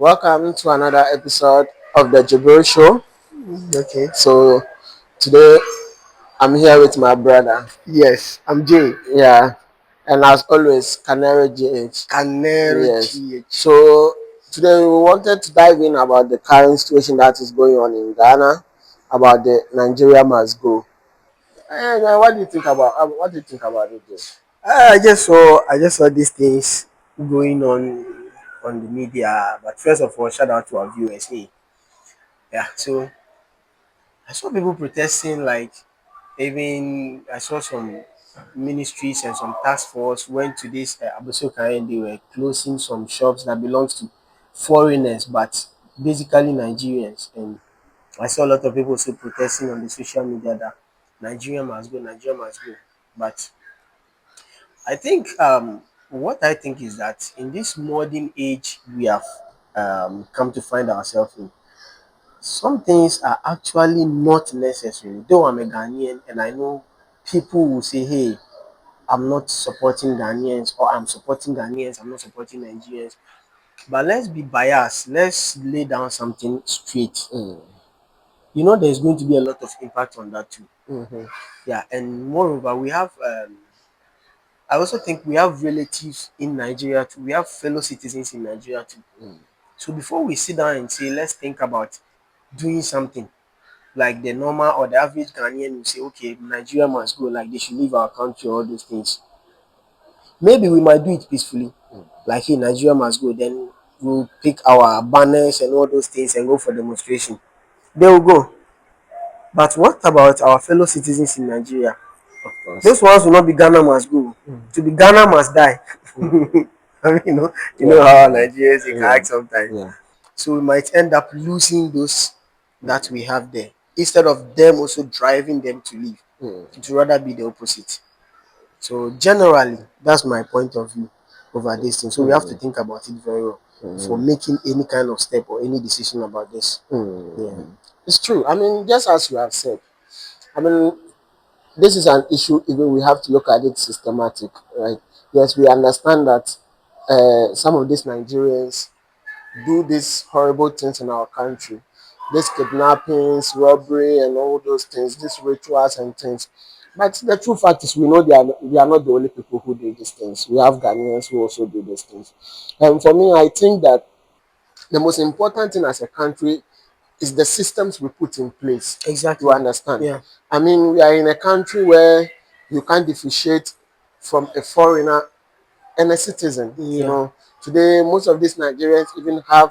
Welcome to another episode of the Jibril Show. Okay. So today I'm here with my brother. Yes, I'm Jay. Yeah, and as always, Canary GH. Canero Yes. GH. So today we wanted to dive in about the current situation that is going on in Ghana, about the Nigeria must go. And what do you think about what do you think about it? Jay? I just saw these things going on the media. But first of all, shout out to our viewers. Hey, yeah. So I saw people protesting. Like even I saw some ministries and some task force went to this Abusoka and they were closing some shops that belongs to foreigners, but basically Nigerians. And I saw a lot of people also protesting on the social media that Nigeria must go, Nigeria must go. But I think what I think is that in this modern age we have come to find ourselves in, some things are actually not necessary. Though I'm a Ghanaian and I know people will say, hey, I'm not supporting Ghanaians or I'm supporting Ghanaians, I'm not supporting Nigerians. But let's be biased. Let's lay down something straight. Mm. There's going to be a lot of impact on that too. Mm-hmm. Yeah, and moreover, we have I also think we have relatives in Nigeria too. We have fellow citizens in Nigeria too. Mm. So before we sit down and say, let's think about doing something, like the normal or the average Ghanaian will say, okay, Nigeria must go, like they should leave our country, all those things. Maybe we might do it peacefully, like hey, Nigeria must go. Then we'll pick our banners and all those things and go for demonstration. They will go. But what about our fellow citizens in Nigeria? Of course. Those ones will not be Ghana must go. Mm. To be Ghana must die. Mm. I mean, you know Yeah. how Nigerians they can Yeah. act sometimes. Yeah. So we might end up losing those that we have there. Instead of them also driving them to leave. Mm. It would rather be the opposite. So generally, that's my point of view over this thing. So we have to Mm. think about it very well before Mm. making any kind of step or any decision about this. Yeah. Mm. It's true. I mean, just as you have said, I mean, this is an issue. Even we have to look at it systematic, right? Yes, we understand that some of these Nigerians do these horrible things in our country, these kidnappings, robbery, and all those things, these rituals and things. But the true fact is, we know they are not the only people who do these things. We have Ghanaians who also do these things. And for me, I think that the most important thing as a country is the systems we put in place. You Exactly. understand? Yeah. I mean, we are in a country where you can't differentiate from a foreigner and a citizen. Yeah. Today most of these Nigerians even are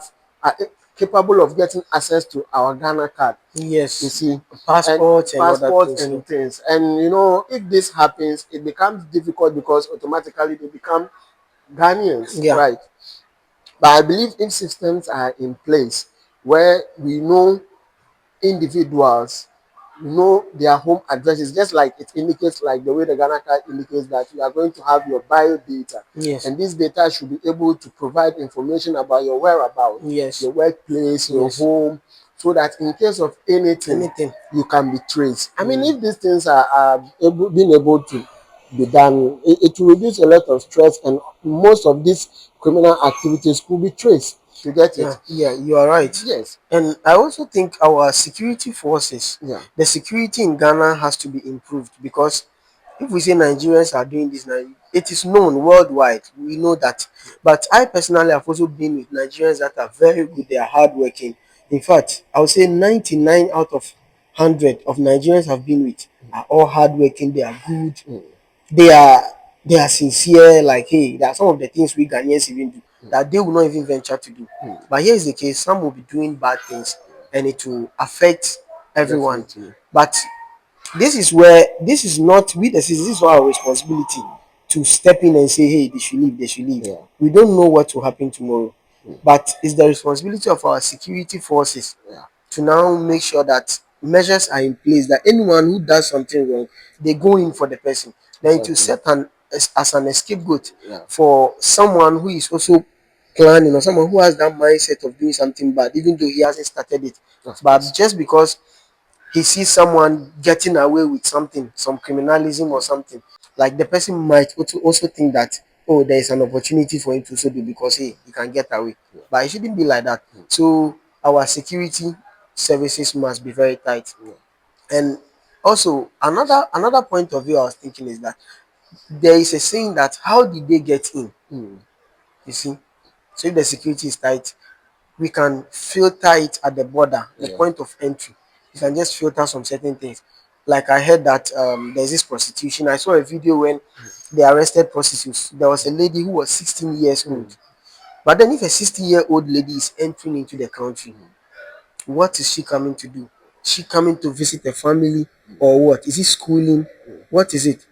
capable of getting access to our Ghana card. You Yes. see, and Passports and other passports things. Yeah. and things. And if this happens, it becomes difficult because automatically they become Ghanaians, Yeah. right? But I believe if systems are in place where we know individuals know their home addresses, just like it indicates, like the way the Ghana card indicates that you are going to have your bio data, Yes. and this data should be able to provide information about your whereabouts, Yes. your workplace, your Yes. home, so that in case of anything, Anything. you can be traced. I mean, Mm. if these things are being able to be done, it will reduce a lot of stress, and most of these criminal activities could be traced. You get Yeah, it? yeah, you are right. Yes. And I also think our security forces, Yeah. the security in Ghana has to be improved because if we say Nigerians are doing this now, it is known worldwide. We know that. But I personally have also been with Nigerians that are very good. They are hardworking. In fact, I would say 99 out of 100 of Nigerians have been with are all hardworking. They are good. Mm. They are they are sincere. Like hey, there are some of the things we Ghanaians even do that they will not even venture to do. Mm. But here is the case: some will be doing bad things, and it will affect everyone. Definitely. But this is where this is not we the citizens. This is our responsibility to step in and say, hey, they should leave. They should leave. Yeah. We don't know what will happen tomorrow, Mm. but it's the responsibility of our security forces Yeah. to now make sure that measures are in place that anyone who does something wrong, they go in for the person. Then to Exactly. set as an scapegoat Yeah. for someone who is also planning or someone who has that mindset of doing something bad, even though he hasn't started it. Of But course. just because he sees someone getting away with something, some criminalism or something, like the person might also think that oh, there is an opportunity for him to so do because hey, he can get away. But it shouldn't be like that. So our security services must be very tight. And also another point of view I was thinking is that there is a saying that how did they get in? You see, so if the security is tight, we can filter it at the border, the Yeah. point of entry. You can just filter some certain things. Like I heard that there's this prostitution. I saw a video when they arrested prostitutes. There was a lady who was 16 years old. But then if a 60-year-old lady is entering into the country, what is she coming to do? Is she coming to visit a family or what? Is it schooling? What is it?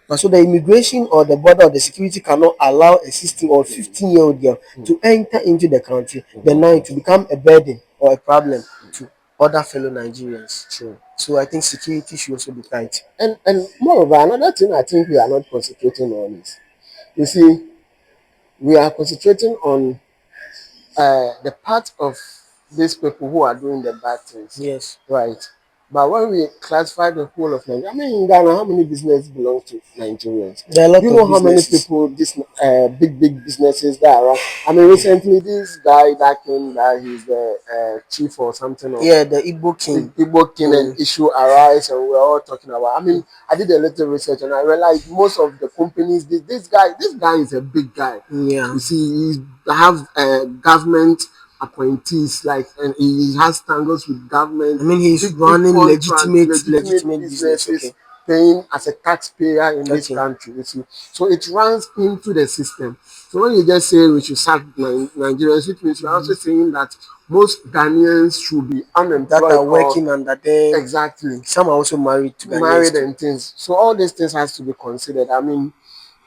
And so the immigration or the border or the security cannot allow a 16 or 15-year-old girl to enter into the country, then now it will become a burden or a problem to other fellow Nigerians. True. So I think security should also be tight. And moreover, another thing I think we are not concentrating on is, you see, we are concentrating on the part of these people who are doing the bad things, Yes. right? But when we classify the whole of Nigeria, I mean, in Ghana, how many businesses belong to Nigerians? There are a lot You of know how many businesses. people, this big businesses that are around? I mean, recently, this guy that came that he's the chief or something of Yeah, the Igbo king. Igbo king and issue arise, and we're all talking about. I mean, I did a little research and I realized most of the companies, this guy is a big guy. Yeah. You see, he have government appointees, like, and he has tangles with government. I mean, he's big running contracts, legitimate business. businesses, Okay. paying as a taxpayer in this Okay. country. You see, so it runs into the system. So when you just say we should sack Nigerians, it means you're also saying that most Ghanaians should be unemployed That are or working under them. exactly Some are also married to Ghanaians married too. and things. So all these things has to be considered. I mean,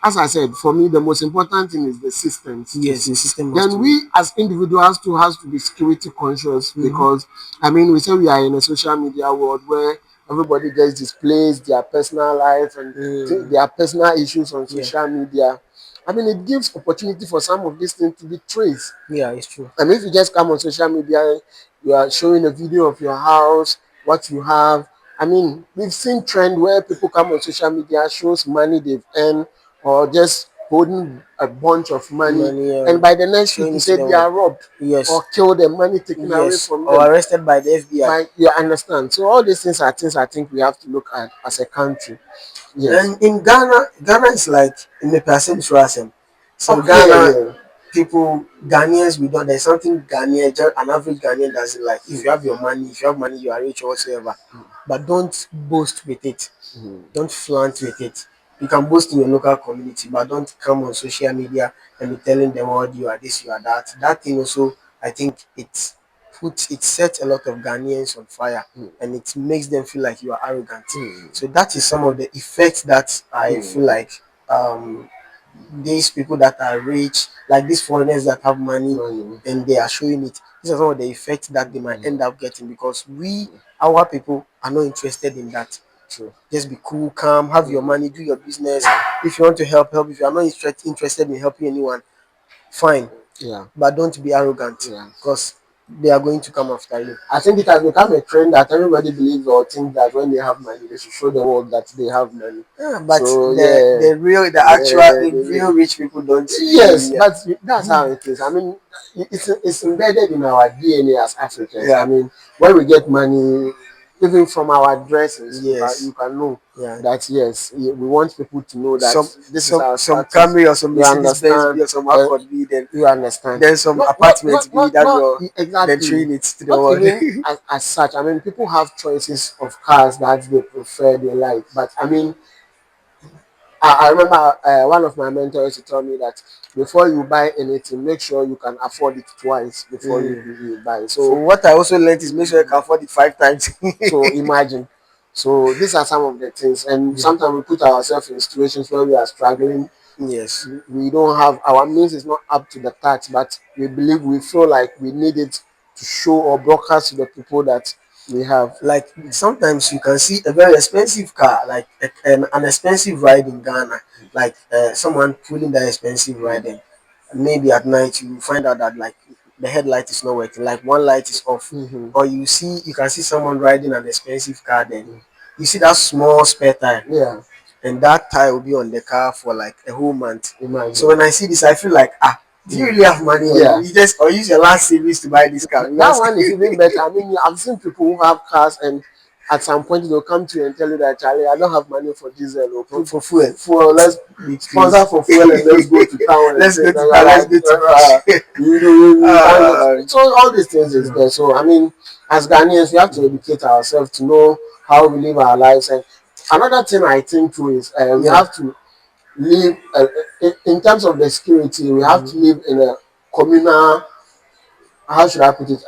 as I said, for me the most important thing is the systems. Yes, the system must Then be. we as individuals too has to be security conscious because I mean we say we are in a social media world where everybody just displays their personal life and their personal issues on Yeah. social media. I mean it gives opportunity for some of these things to be traced. Yeah, it's true. I mean, if you just come on social media, you are showing a video of your house, what you have. I mean, we've seen trend where people come on social media, shows money they've earned, or just holding a bunch of money, Money and by the next week showing you it to say the they world. are robbed Yes. or killed, and money taken away Yes. from Or them. arrested by the FBI. By you understand. So all these things are things I think we have to look at as a country. Yes. And in Ghana is like in the percent rasem. So Oh yeah, Ghana yeah. people, Ghanaians, we don't. There's something Ghanaian, an average Ghanaian doesn't like. If you have your money, if you have money, you are rich or whatsoever. But don't boast with it. Don't flaunt with it. You can boast in your local community, but don't come on social media and be telling them what you are this, you are that. That thing also, I think it sets a lot of Ghanaians on fire and it makes them feel like you are arrogant. So that is some of the effects that I feel like um these people that are rich, like these foreigners that have money and they are showing it. These are some of the effects that they might end up getting because our people, are not interested in that. True. Just be cool, calm, have your money, do your business. If you want to help, help. If you are not interested in helping anyone, fine. Yeah. But don't be arrogant Yeah. because they are going to come after you. I think it has become a trend that everybody believes or thinks that when they have money, they should show the world that they have money. Yeah, but So yeah, the real rich people don't. yes, but that's how it is. I mean, it's embedded in our DNA as Africans. Yeah. I mean, when we get money, even from our dresses, Yes. you can know Yeah. that yes, we want people to know that this is our some status. Camry or some You Mercedes Benz understand? B or some Accord B, then You understand? there's some apartments B that you're then exactly. train it to the Not world. even as such. I mean, people have choices of cars that they prefer, they like. But I mean, I remember one of my mentors to tell me that before you buy anything, make sure you can afford it twice before you buy. So So, what I also learned is make sure you can afford it 5 times. so imagine. So these are some of the things, and sometimes we put ourselves in situations where we are struggling. Yes. We don't have our means is not up to the tax, but we feel like we need it to show or broadcast to the people that we have. Like sometimes you can see a very expensive car, like an expensive ride in Ghana, like someone pulling that expensive ride in. Maybe at night you find out that like the headlight is not working, like one light is off, or you can see someone riding an expensive car. Then you see that small spare tire. Yeah. and that tie will be on the car for like a whole month. So Imagine. when I see this, I feel like, do you really have money, or Yeah. you just or use your last savings to buy this car? That Because one is even better. I mean, I've seen people who have cars and at some point they'll come to you and tell you that Charlie, I don't have money for diesel or put for fuel, fuel. Let's sponsor for fuel and let's go to town and let's say, go to "No, town, let's like, go to you can't uh, just-" So all these things is there. So I mean, as Ghanaians, we have to educate ourselves to know how we live our lives. And another thing I think too is we yeah. have to live in terms of the security. We have to Mm-hmm. live in a communal, how should I put it?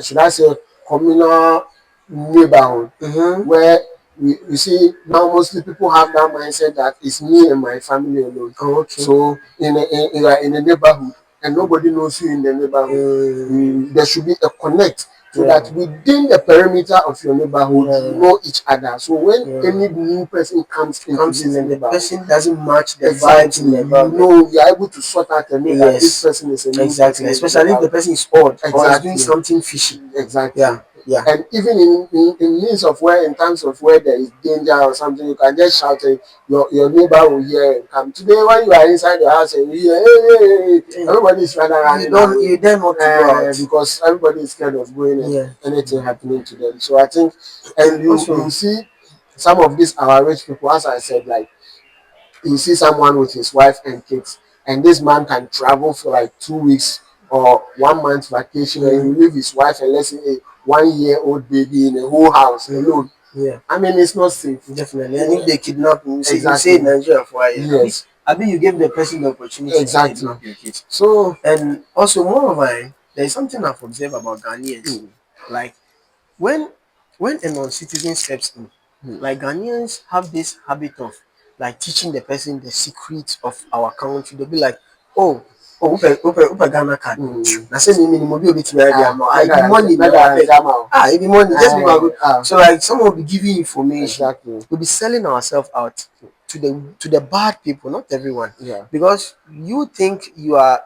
Should I say communal neighborhood Mm-hmm. where we see now mostly people have that mindset that it's me and my family alone. Oh, okay. So you are in a neighborhood and nobody knows you in the neighborhood. There should be a connect so Yeah. that within the perimeter of your neighborhood you Yeah. know each other. So when Yeah. any new person comes into Comes in this and the neighborhood, person doesn't match the vibes in exactly, the you environment. know, you are able to sort out and know that this Yes, person is a new exactly. person in the Especially if the neighborhood. person is odd or is doing Exactly. something fishy. Exactly. Yeah, yeah. And even in means of where, in terms of where there is danger or something, you can just shout and your neighbor will hear and come. Today, when you are inside the house and you hear, everybody is rather You running don't, you away dare not to go out. because everybody is scared of going and Yeah. anything happening to them. So I think, and And you also, see some of these our rich people, as I said, like you see someone with his wife and kids, and this man can travel for like 2 weeks or 1 month vacation, and mm, you leave his wife and let's say a 1 year old baby in a whole house mm, alone. yeah, I mean, it's not safe. definitely. And if they kidnap you say in Exactly. Nigeria for a year, Yes. I mean, you gave the person the opportunity to Exactly. kidnap your kids. So, And also, moreover, there's something I've observed about Ghanaians. hmm, Like when a non-citizen steps in, hmm, like Ghanaians have this habit of like teaching the person the secrets of our country. They'll be like, oh, open Ghana card. hmm. Now say me mobile bit me idea. It be money Not now. I that beg. Jama. It be money. Just because so like someone will be giving information. Exactly. We'll be selling ourselves out to the bad people, not everyone. Yeah. Because you think you are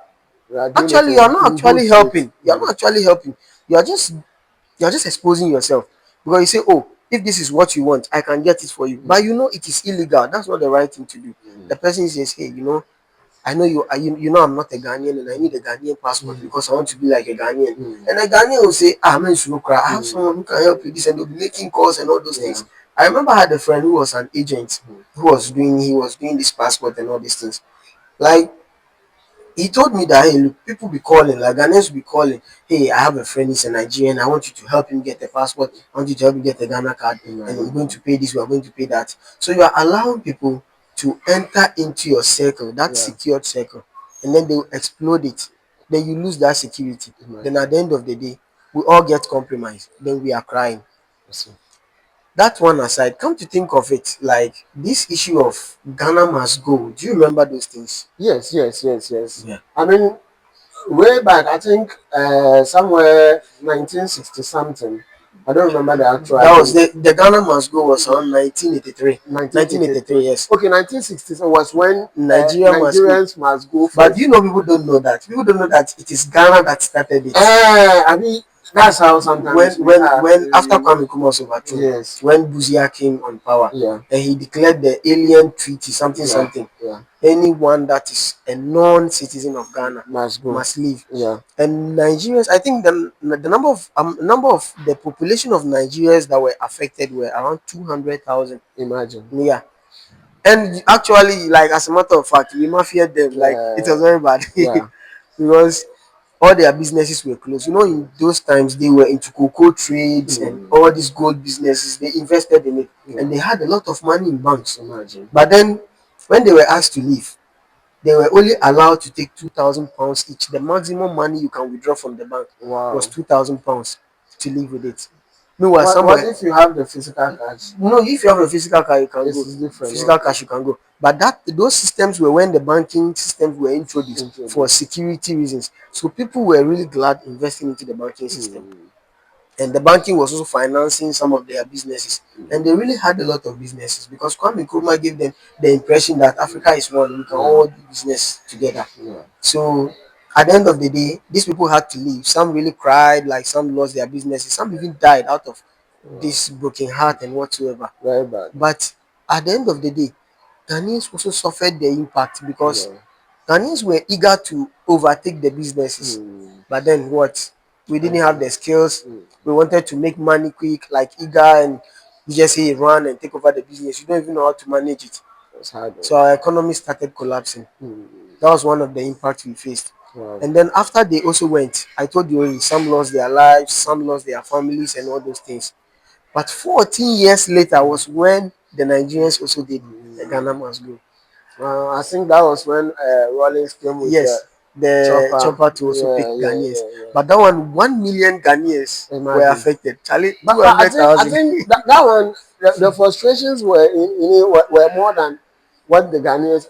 We are doing it actually, you are not in good actually faith. helping. You are not actually helping. You are just exposing yourself because you say, oh, if this is what you want, I can get it for you, but you know it is illegal. That's not the right thing to do. Hmm, The person says, hey, I know you know I'm not a Ghanaian and I need a Ghanaian passport because I want to be like a Ghanaian. hmm, And a Ghanaian will say, man, I have hmm. someone who can help you this, and they'll be making calls and all those Yeah. things. I remember I had a friend who was an agent Hmm, he was doing this passport and all these things. Like he told me that, hey, look, people be calling, like Ghanaians will be calling, hey, I have a friend, he's a Nigerian, I want you to help him get a passport, I want you to help him get a Ghana card, and I'm going to pay this, we are going to pay that. So you are allowing people to enter into your circle, that yeah. secured circle, and then they will explode it. Then you lose that security. Then Imagine. at the end of the day, we all get compromised. Then we are crying. So, That one aside, come to think of it, like this issue of Ghana must go. Do you remember those things? yes, yes, yes, yes. Yeah. I mean, way back, I think somewhere 1960 something. I don't remember the actual That was date. the Ghana must go was on 1983. 1983. 1983, yes. Okay, 1960 was when Nigeria must go. Nigerians must go But first. you know, people don't know that. People don't know that it is Ghana that started it. I mean, that's how sometimes we are. When after Kwame Nkrumah was overthrown, Yes. when Buzia came on power, Yeah. and he declared the Alien Treaty, something Yeah. something. Yeah. Anyone that is a non-citizen of Ghana Must go. must leave. Yeah. And Nigerians, I think the number of the population of Nigerians that were affected were around 200,000. Imagine. Yeah. And actually, like as a matter of fact, we mafia them. Like it was very bad Yeah. because all their businesses were closed. You know, in those times they were into cocoa trades and Hmm. all these gold businesses. They invested in it and they Yeah. had a lot of money in banks. Imagine. But then, when they were asked to leave, they were only allowed to take £2,000 each. The maximum money you can withdraw from the bank was Wow. £2,000 to leave with it. Meanwhile, What somewhere if you have the physical cash? no, if you have a physical car, you can This go. is different. Physical Okay. cash, you can go. But those systems were when the banking systems were introduced for Introduced. security reasons. So people were really glad investing into the banking system. Hmm. And the banking was also financing some of their businesses. And they really had a lot of businesses because Kwame Nkrumah gave them the impression that Africa is one. We can Yeah. all do business together. Yeah. So at the end of the day, these people had to leave. Some really cried, like some lost their businesses. Some even died out of Wow. this broken heart and whatsoever. Very bad. But at the end of the day, Ghanaians also suffered the impact because Yeah. Ghanaians were eager to overtake the businesses. Mm. But then what? We didn't have Okay. the skills. Mm. We wanted to make money quick, like eager, and you just say run and take over the business. You don't even know how to manage it. It's hard. So our economy started collapsing. Mm. That was one of the impacts we faced. Wow. And then after they also went, I told you already, some lost their lives, some lost their families, and all those things. But 14 years later was when the Nigerians also did the Mm. Ghana must go. I think that was when Rollins came with the Yes, the chopper. chopper to also Yeah, pick yeah, Ghanaians. yeah, yeah. But that 1 million Ghanaians were Imagine. affected. Charlie, But I think 200,000. that one the frustrations were in it were more than what the Ghanaians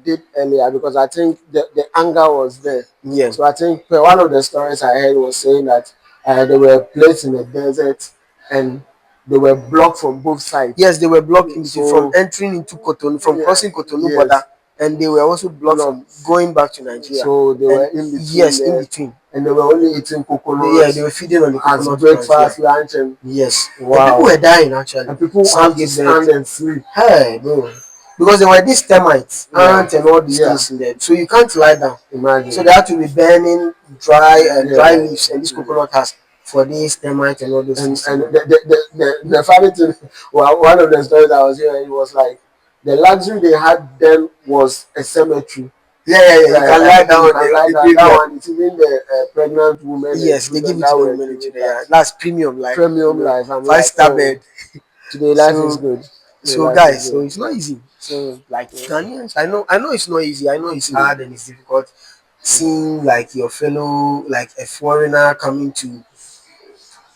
did earlier because I think the anger was there. Yeah. So I think one of the stories I heard was saying that they were placed in the desert and they were blocked from both sides. Yes, they were blocked in between from So entering into Cotonou, from yeah, crossing Cotonou border, yes, and they were also blocked from blocked. going back to Nigeria. So they were And in between yes, in there, between. and they were only eating Yeah, they coconuts were feeding on the as coconut plants. Yeah. breakfast, lunch, and Yes. And people wow. were dying actually. And people Some have to gave birth. stand and sleep. Hey, bro. Because there were these termites, Yeah, ants, and all these yeah. things in there. So you can't lie down. So Imagine. they had to be burning dry Yeah, leaves and this yeah. coconut has for these termites and all those things in And there. the funny thing, well, one of the stories I was hearing was like the luxury they had then was a cemetery. Yeah, yeah, yeah. You can lie down You on can lie the down that graveyard. one. It's even the pregnant women and Yes, they give children it to that the were women doing today. that. Yeah. That's premium life, Premium life. I'm five like, star bed. oh, today life is So good. Today so life is guys, so good. it's not easy. So like Yeah. Ghanaians, I know it's not easy. I know it's Mm. hard and it's difficult. Seeing like your fellow, like a foreigner coming to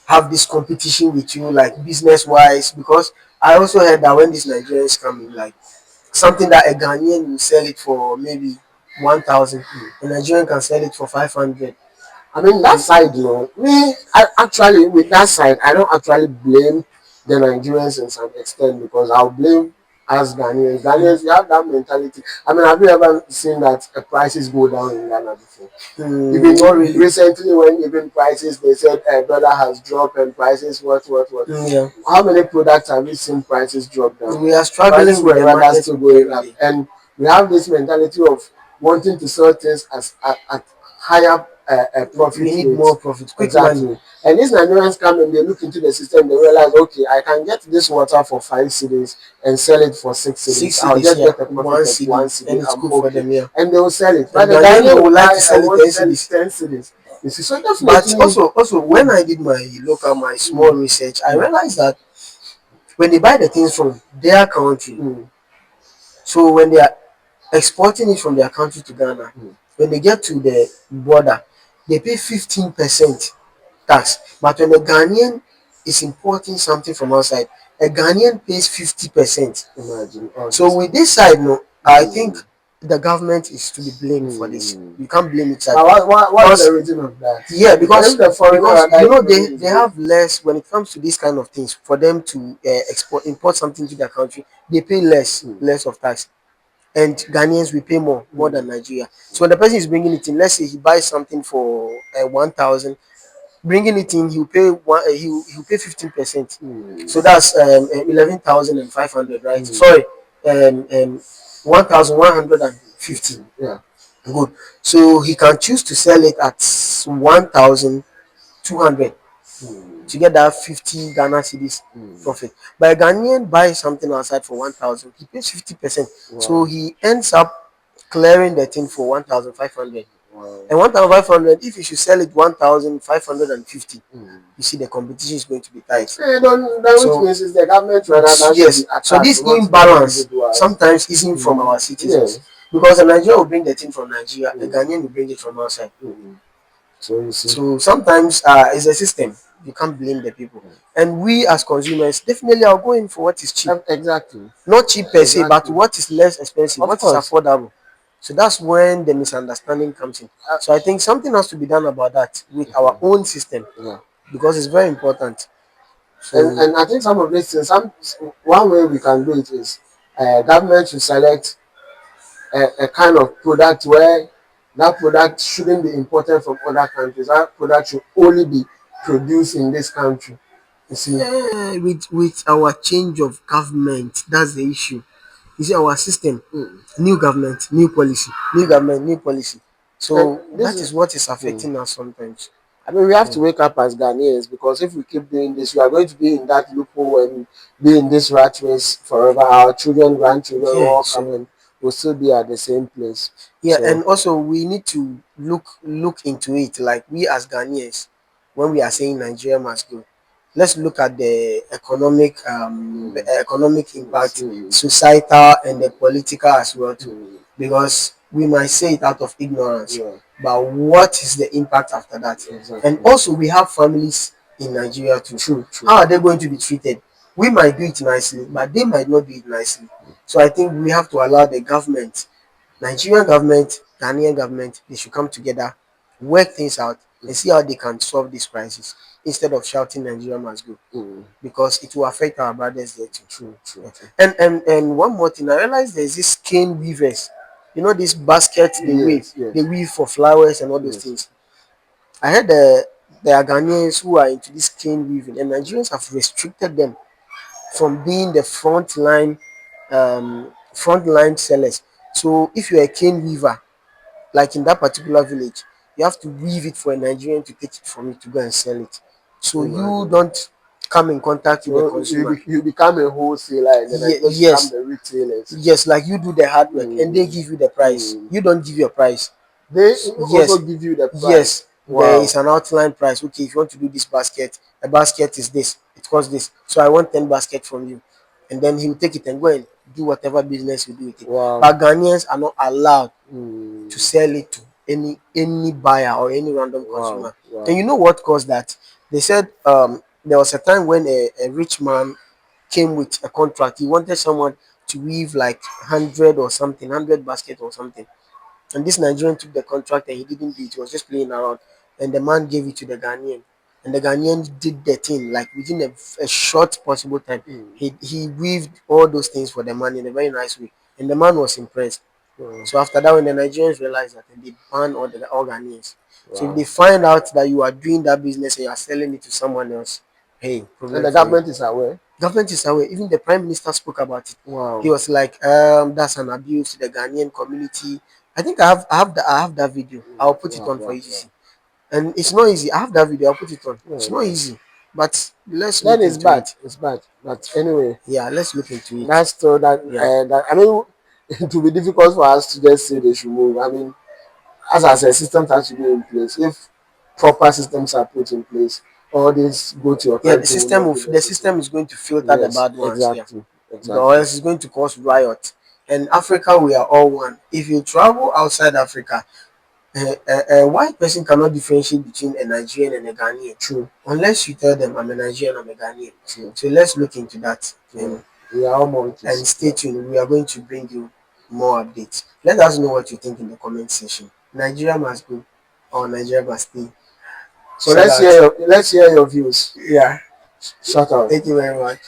have this competition with you, like business wise. Because I also heard that when these Nigerians come in, like something that a Ghanaian will sell it for maybe 1,000, a Nigerian can sell it for 500. I mean that side, you know, actually with that side, I don't actually blame the Nigerians in some extent because I'll blame us Ghanaians. Ghanaians, you have that mentality. I mean, have you ever seen that prices go down in Ghana before? Not Even really. recently, when even prices they said dollar has dropped and prices what. Yeah, How many products have we seen prices drop down? we are Prices struggling with were the rather market still going every up, day. and we have this mentality of wanting to sell things at higher We profit need more rates. profit, quick money. Exactly. And these Nigerians come and they look into the system, they realize, okay, I can get this water for 5 cedis and sell it for 6 cedis. Six I'll cities, just yeah, get a profit one of one city, cedi. and it's I'm good for okay. them, yeah. And they will sell it. But And the Ghanaian Ghanaian would will like buy, to I sell it want to 10 sell it cities. 10 cedis. You see, so But definitely, also when I did my my small mm, research, I mm, realized that when they buy the things from their country, mm, so when they are exporting it from their country to Ghana, mm, when they get to the border, they pay 15% tax. But when a Ghanaian is importing something from outside, a Ghanaian pays 50%. imagine all So this. with this side, no, I think Mm, the government is to be blamed for this. mm. You can't blame it side But what's the because reason of that? yeah, If the foreigner rather you know economy is they good. have less when it comes to these kind of things for them to import something to their country. They pay Mm, less of tax, and Ghanaians will pay more than mm, Nigeria. So when the person is bringing it in, let's say he buys something for 1,000, bringing it in, he'll pay he'll pay 15%. mm, So that's 11,500, right? mm. Sorry, 1,150. 15, yeah. Good. So he can choose to sell it at 1,200 Mm, to get that 50 Ghana cedis mm. profit. But a Ghanaian buys something outside for 1,000, he pays 50%. So Wow, he ends up clearing the thing for 1,500. wow. And 1,500, if you should sell it 1,550, Mm. you see the competition is going to be tight. Then which So means is the government rather that should be yes, so attacked, this not the imbalance individuals. sometimes isn't from Mm. our citizens Yes. because a Nigerian will bring the thing from Nigeria, a Mm. Ghanaian will bring it from outside. Mm. So you see. So sometimes it's a system. You can't blame the people. And we as consumers definitely are going for what is cheap. Exactly. Not cheap per se, but Exactly. what is less expensive, Of what is course. affordable. So that's when the misunderstanding comes in. Uh, So I think something has to be done about that with our own system yeah. because it's very important. And So I think some of these things, one way we can do it is government should select a kind of product where that product shouldn't be imported from other countries. That product should only be produced in this country. You see. with our change of government, that's the issue. You see, our system, mm. new government, new policy, new government, new policy. And So this that is, is what is mm. affecting us sometimes. I mean, we have to wake up as Ghanaians, because if we keep doing this, we are going to be in that loophole and be in this rat race forever. Our children, grandchildren will Yeah. all come So and we'll still be at the same place. yeah, So, and also we need to look into it. Like we as Ghanaians, when we are saying Nigeria must go, let's look at the mm, economic impact, mm, societal and the political as well too. mm, Because we might say it out of ignorance, yeah, but what is the impact after that? And exactly. also we have families in Nigeria too. True, true. How are they going to be treated? We might do it nicely, but they might not do it nicely. So I think we have to allow the government, Nigerian government, Ghanaian government, they should come together, work things out, and see how they can solve this crisis instead of shouting Nigeria must go, Mm, because it will affect our brothers there too. true, true, Yeah. true. And one more thing, I realized there's this cane weavers. You know this basket Yes, they yes, weave for flowers and all those yes. things. I heard there are Ghanaians who are into this cane weaving, and Nigerians have restricted them from being the front line sellers. So if you're a cane weaver, like in that particular village, you have to weave it for a Nigerian to take it from you to go and sell it. So you Imagine. don't come in contact with the So consumer. you become a wholesaler, and then Nigerians become Yes, the retailers. yes, like you do the hard work and they Mm, give you the price. mm. You don't give your price. They also Yes, give you the price. yes, there is Wow. an outline price. Okay, if you want to do this basket, the basket is this, it costs this. So I want 10 baskets from you. And then he will take it and go and do whatever business you do with it. Wow. But Ghanaians are not allowed to Mm, sell it to any buyer or any random wow. consumer. And Wow. you know what caused that? They said there was a time when a rich man came with a contract. He wanted someone to weave like 100 or something, 100 basket or something. And this Nigerian took the contract and he didn't do it. He was just playing around. And the man gave it to the Ghanaian. And the Ghanaian did the thing like within a short possible time. Mm, He weaved all those things for the man in a very nice way. And the man was impressed. wow. So after that, when the Nigerians realized that, they banned all Ghanaians. So if Wow. they find out that you are doing that business and you are selling it to someone else, hey, And problem the for you. government is aware. Government is aware. Even the prime minister spoke about it. He Wow. was like, that's an abuse to the Ghanaian community. I think I have that video. I'll put it Wow. on for Wow. you to Wow. see. And it's not easy. I have that video. I'll put it on. Oh, It's not nice. easy, but let's Then look it's into bad. it. It's bad. But anyway, Yeah, let's look into it. that's so that Yeah, that I mean, it will be difficult for us to just say they should move. I mean, as I said, systems have to be in place. If proper systems are put in place, all this go to your yeah. country will not be The necessary. system is going to filter the Yes, bad ones. Yeah, exactly, or exactly. else it's going to cause riot. And Africa, we are all one. If you travel outside Africa, a white person cannot differentiate between a Nigerian and a Ghanaian True, unless you tell them I'm a Nigerian, I'm a Ghanaian. true, So let's look into that true. We are all monkeys. and stay Yeah. tuned. We are going to bring you more updates. Let us know what you think in the comment section. Nigeria must go or Nigeria must stay. So Shout out. let's hear your views. Yeah, Shout out. thank you very much.